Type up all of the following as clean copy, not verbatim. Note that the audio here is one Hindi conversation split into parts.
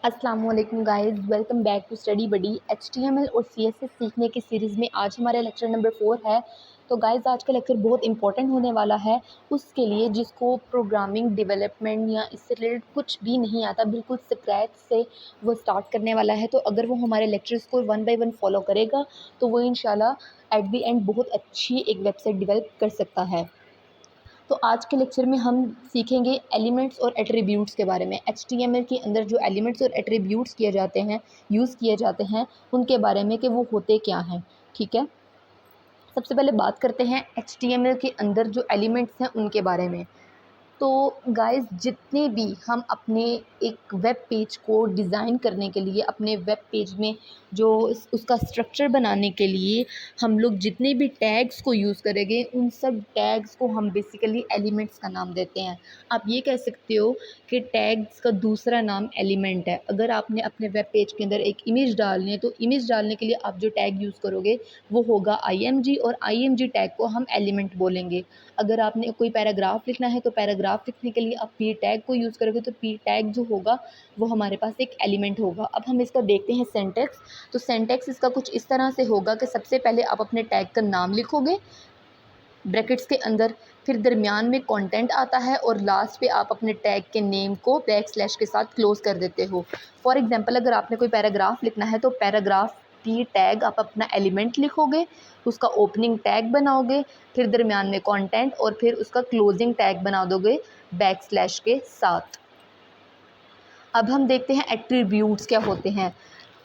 अस्सलाम वालेकुम guys, welcome back to study buddy. HTML और CSS सीखने की सीरीज़ में आज हमारा लेक्चर नंबर 4 है। तो गाइस आज का लेक्चर बहुत इंपॉर्टेंट होने वाला है उसके लिए जिसको प्रोग्रामिंग डेवलपमेंट या इससे रिलेटेड कुछ भी नहीं आता, बिल्कुल स्क्रैच से वो स्टार्ट करने वाला है। तो अगर वो हमारे लेक्चर्स को 1 बाय 1 फॉलो करेगा तो वो इंशाल्लाह एट द एंड बहुत अच्छी एक वेबसाइट डेवलप कर सकता है। तो आज के लेक्चर में हम सीखेंगे एलिमेंट्स और एट्रीब्यूट्स के बारे में। HTML के अंदर जो एलिमेंट्स और एट्रीब्यूट्स किए जाते हैं, यूज़ किए जाते हैं, उनके बारे में कि वो होते क्या हैं। ठीक है, सबसे पहले बात करते हैं HTML के अंदर जो एलिमेंट्स हैं उनके बारे में। तो गाइस जितने भी हम अपने एक वेब पेज को डिज़ाइन करने के लिए, अपने वेब पेज में जो उसका स्ट्रक्चर बनाने के लिए हम लोग जितने भी टैग्स को यूज़ करेंगे उन सब टैग्स को हम बेसिकली एलिमेंट्स का नाम देते हैं। आप ये कह सकते हो कि टैग्स का दूसरा नाम एलिमेंट है। अगर आपने अपने वेब पेज के अंदर एक इमेज डालनी है तो इमेज डालने के लिए आप जो टैग यूज़ करोगे वो होगा IMG, और IMG टैग को हम एलिमेंट बोलेंगे। अगर आपने कोई पैराग्राफ लिखना है तो पैराग्राफ लिखने के लिए आप पी टैग को यूज़ करोगे तो पी टैग जो होगा वो हमारे पास एक एलिमेंट होगा। अब हम इसका देखते हैं सेंटेक्स। तो सेंटेक्स इसका कुछ इस तरह से होगा कि सबसे पहले आप अपने टैग का नाम लिखोगे ब्रैकेट्स के अंदर, फिर दरमियान में कंटेंट आता है और लास्ट पे आप अपने टैग के नेम को बैकस्लैश के साथ क्लोज कर देते हो। फॉर एग्जांपल अगर आपने कोई पैराग्राफ लिखना है तो पैराग्राफ की टैग आप अपना एलिमेंट लिखोगे, उसका ओपनिंग टैग बनाओगे, फिर दरमियान में कंटेंट और फिर उसका क्लोजिंग टैग बना दोगे बैकस्लैश के साथ। अब हम देखते हैं एट्रीब्यूट्स क्या होते हैं।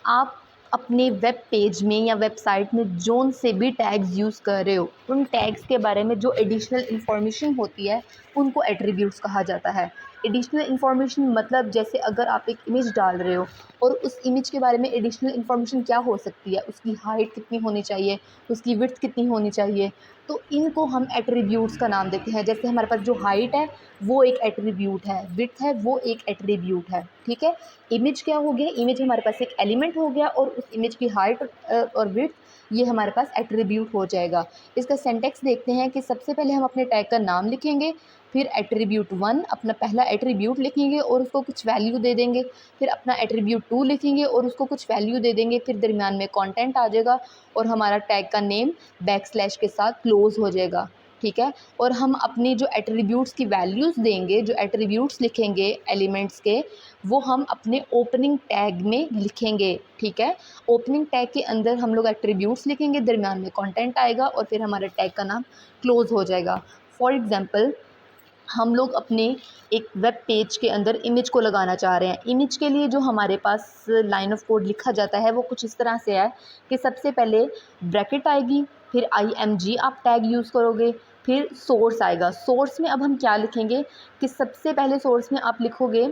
आप अपने वेब पेज में या वेबसाइट में जोन से भी टैग्स यूज़ कर रहे हो, उन टैग्स के बारे में जो एडिशनल इन्फॉर्मेशन होती है उनको एट्रीब्यूट्स कहा जाता है। एडिशनल इन्फॉर्मेशन मतलब जैसे अगर आप एक इमेज डाल रहे हो और उस इमेज के बारे में एडिशनल इन्फॉर्मेशन क्या हो सकती है, उसकी हाइट कितनी होनी चाहिए, उसकी विड्थ कितनी होनी चाहिए, तो इनको हम एट्रीब्यूट्स का नाम देते हैं। जैसे हमारे पास जो हाइट है वो एक एट्रीब्यूट है, विड्थ है वो एक एट्रीब्यूट है। ठीक है, इमेज क्या हो गया, इमेज हमारे पास एक एलिमेंट हो गया और उस इमेज की हाइट और विड्थ ये हमारे पास एट्रीब्यूट हो जाएगा। इसका सिंटैक्स देखते हैं कि सबसे पहले हम अपने टैग का नाम लिखेंगे, फिर एट्रीब्यूट 1 अपना पहला एट्रीब्यूट लिखेंगे और उसको कुछ वैल्यू दे देंगे, फिर अपना एट्रीब्यूट 2 लिखेंगे और उसको कुछ वैल्यू दे देंगे, फिर दरमियान में कंटेंट आ जाएगा और हमारा टैग का नेम बैकस्लैश के साथ क्लोज हो जाएगा। ठीक है, और हम अपनी जो एट्रीब्यूट्स की वैल्यूज़ देंगे, जो एट्रीब्यूट्स लिखेंगे एलिमेंट्स के, वो हम अपने ओपनिंग टैग में लिखेंगे। ठीक है, ओपनिंग टैग के अंदर हम लोग एट्रीब्यूट्स लिखेंगे, दरमियान में कंटेंट आएगा और फिर हमारे टैग का नाम क्लोज हो जाएगा। फॉर एग्जांपल हम लोग अपने एक वेब पेज के अंदर इमेज को लगाना चाह रहे हैं। इमेज के लिए जो हमारे पास लाइन ऑफ कोड लिखा जाता है वो कुछ इस तरह से है कि सबसे पहले ब्रैकेट आएगी, फिर IMG आप टैग यूज़ करोगे, फिर सोर्स आएगा। सोर्स में अब हम क्या लिखेंगे कि सबसे पहले सोर्स में आप लिखोगे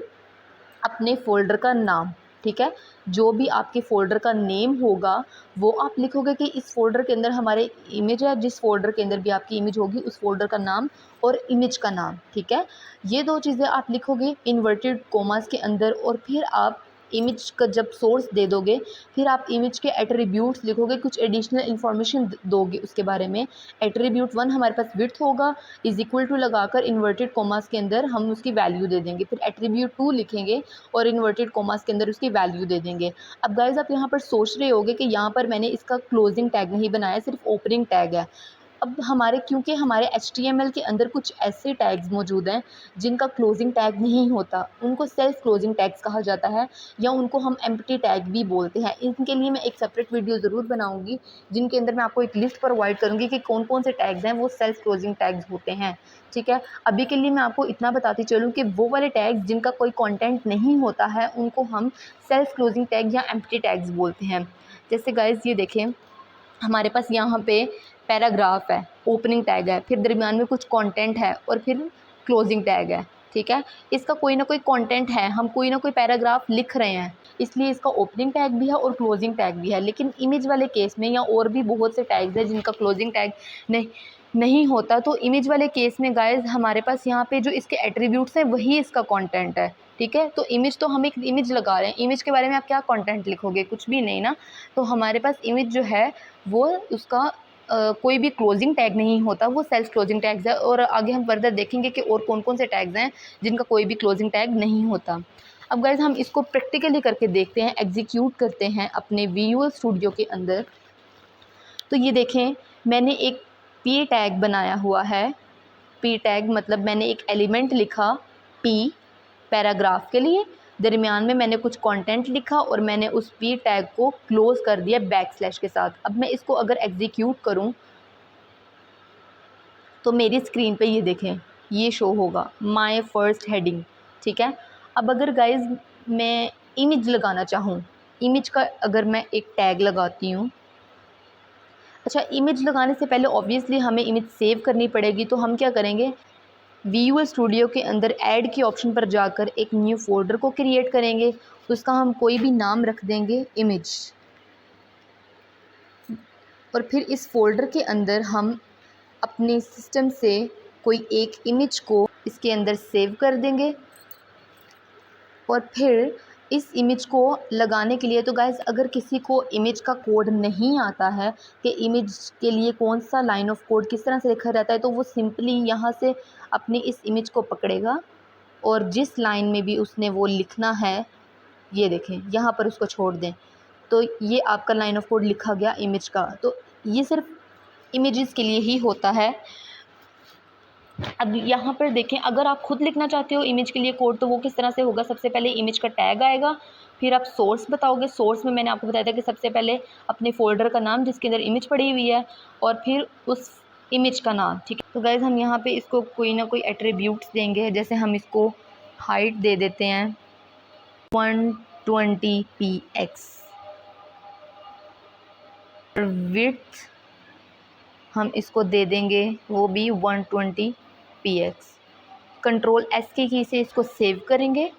अपने फ़ोल्डर का नाम। ठीक है, जो भी आपके फ़ोल्डर का नेम होगा वो आप लिखोगे कि इस फ़ोल्डर के अंदर हमारे इमेज है, जिस फ़ोल्डर के अंदर भी आपकी इमेज होगी उस फ़ोल्डर का नाम और इमेज का नाम। ठीक है, ये दो चीज़ें आप लिखोगे इन्वर्टेड कोमास के अंदर और फिर आप इमेज का जब सोर्स दे दोगे फिर आप इमेज के एट्रीब्यूट्स लिखोगे, कुछ एडिशनल इन्फॉर्मेशन दोगे उसके बारे में। एट्रीब्यूट 1 हमारे पास विड्थ होगा, इज इक्वल टू लगाकर इन्वर्टेड कोमास के अंदर हम उसकी वैल्यू दे देंगे, फिर एट्रीब्यूट 2 लिखेंगे और इन्वर्टेड कोमास के अंदर उसकी वैल्यू दे देंगे। अब गाइज आप यहाँ पर सोच रहे होगे कि यहाँ पर मैंने इसका क्लोजिंग टैग नहीं बनाया, सिर्फ ओपनिंग टैग है। अब क्योंकि हमारे HTML के अंदर कुछ ऐसे टैग्स मौजूद हैं जिनका क्लोजिंग टैग नहीं होता, उनको सेल्फ क्लोजिंग टैग्स कहा जाता है या उनको हम एम्प्टी टैग भी बोलते हैं। इनके लिए मैं एक सेपरेट वीडियो ज़रूर बनाऊंगी जिनके अंदर मैं आपको एक लिस्ट प्रोवाइड करूंगी कि कौन कौन से टैग्स हैं वो सेल्फ क्लोजिंग टैग्स होते हैं। ठीक है, अभी के लिए मैं आपको इतना बताती चलूँ कि वो वाले टैग्स जिनका कोई कंटेंट नहीं होता है उनको हम सेल्फ क्लोजिंग टैग या एम्प्टी टैग्स बोलते हैं। जैसे गाइज ये देखें, हमारे पास यहाँ पे पैराग्राफ है, ओपनिंग टैग है, फिर दरमियान में कुछ कंटेंट है और फिर क्लोजिंग टैग है। ठीक है, इसका कोई ना कोई कंटेंट है, हम कोई ना कोई पैराग्राफ लिख रहे हैं इसलिए इसका ओपनिंग टैग भी है और क्लोजिंग टैग भी है। लेकिन इमेज वाले केस में या और भी बहुत से टैग्स हैं जिनका क्लोजिंग टैग नहीं होता, तो इमेज वाले केस में गाइज हमारे पास यहाँ पे जो इसके एट्रीब्यूट्स हैं वही इसका कंटेंट है। ठीक है, तो इमेज तो हम एक इमेज लगा रहे हैं, इमेज के बारे में आप क्या कंटेंट लिखोगे, कुछ भी नहीं ना। तो हमारे पास इमेज जो है वो उसका कोई भी क्लोजिंग टैग नहीं होता, वो सेल्फ क्लोजिंग टैग्स है। और आगे हम फर्दर देखेंगे कि और कौन कौन से टैग्स हैं जिनका कोई भी क्लोजिंग टैग नहीं होता। अब गाइज़ हम इसको प्रैक्टिकली करके देखते हैं, एग्जीक्यूट करते हैं अपने विजुअल स्टूडियो के अंदर। तो ये देखें, मैंने एक पी टैग बनाया हुआ है। पी टैग मतलब मैंने एक एलिमेंट लिखा पी पैराग्राफ के लिए, दरमियान में मैंने कुछ कंटेंट लिखा और मैंने उस पी टैग को क्लोज कर दिया बैकस्लैश के साथ। अब मैं इसको अगर एग्जीक्यूट करूं तो मेरी स्क्रीन पे ये देखें, ये शो होगा माय फर्स्ट हेडिंग, ठीक है। अब अगर गाइज मैं इमेज लगाना चाहूँ, इमेज का अगर मैं एक टैग लगाती हूँ, अच्छा इमेज लगाने से पहले ऑब्वियसली हमें इमेज सेव करनी पड़ेगी, तो हम क्या करेंगे, विजुअल स्टूडियो के अंदर ऐड के ऑप्शन पर जाकर एक न्यू फोल्डर को क्रिएट करेंगे। उसका हम कोई भी नाम रख देंगे इमेज, और फिर इस फोल्डर के अंदर हम अपने सिस्टम से कोई एक इमेज को इसके अंदर सेव कर देंगे। और फिर इस इमेज को लगाने के लिए, तो गाइस अगर किसी को इमेज का कोड नहीं आता है कि इमेज के लिए कौन सा लाइन ऑफ कोड किस तरह से लिखा रहता है, तो वो सिंपली यहाँ से अपनी इस इमेज को पकड़ेगा और जिस लाइन में भी उसने वो लिखना है, ये देखें यहाँ पर उसको छोड़ दें, तो ये आपका लाइन ऑफ कोड लिखा गया इमेज का। तो ये सिर्फ इमेजेस के लिए ही होता है। अब यहाँ पर देखें, अगर आप खुद लिखना चाहते हो इमेज के लिए कोड, तो वो किस तरह से होगा, सबसे पहले इमेज का टैग आएगा, फिर आप सोर्स बताओगे। सोर्स में मैंने आपको बताया था कि सबसे पहले अपने फोल्डर का नाम जिसके अंदर इमेज पड़ी हुई है, और फिर उस इमेज का नाम, ठीक है। तो गाइज़ हम यहाँ पे इसको कोई ना कोई एट्रीब्यूट्स देंगे, जैसे हम इसको हाइट दे देते हैं 120px, विड्थ हम इसको दे देंगे वो भी 120px। कंट्रोल एस की से इसको सेव करेंगे।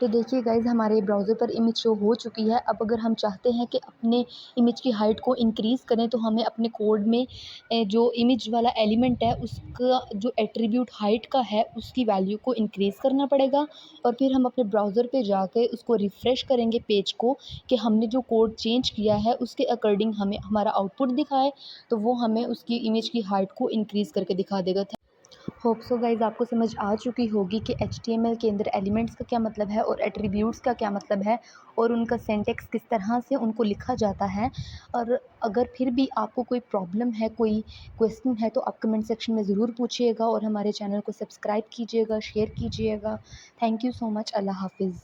तो देखिए गाइज़ हमारे ब्राउज़र पर इमेज शो हो चुकी है। अब अगर हम चाहते हैं कि अपने इमेज की हाइट को इंक्रीज़ करें, तो हमें अपने कोड में जो इमेज वाला एलिमेंट है उसका जो एट्रीब्यूट हाइट का है उसकी वैल्यू को इंक्रीज़ करना पड़ेगा। और फिर हम अपने ब्राउज़र पे जाके उसको रिफ़्रेश करेंगे पेज को, कि हमने जो कोड चेंज किया है उसके अकॉर्डिंग हमें हमारा आउटपुट दिखाए, तो वो हमें उसकी इमेज की हाइट को इंक्रीज़ करके दिखा देगा। होप सो गाइज़ आपको समझ आ चुकी होगी कि HTML के अंदर एलिमेंट्स का क्या मतलब है और एट्रीब्यूट्स का क्या मतलब है, और उनका सिंटैक्स किस तरह से उनको लिखा जाता है। और अगर फिर भी आपको कोई प्रॉब्लम है, कोई क्वेश्चन है, तो आप कमेंट सेक्शन में ज़रूर पूछिएगा और हमारे चैनल को सब्सक्राइब कीजिएगा, शेयर कीजिएगा। Thank you so much. अल्लाह हाफिज़।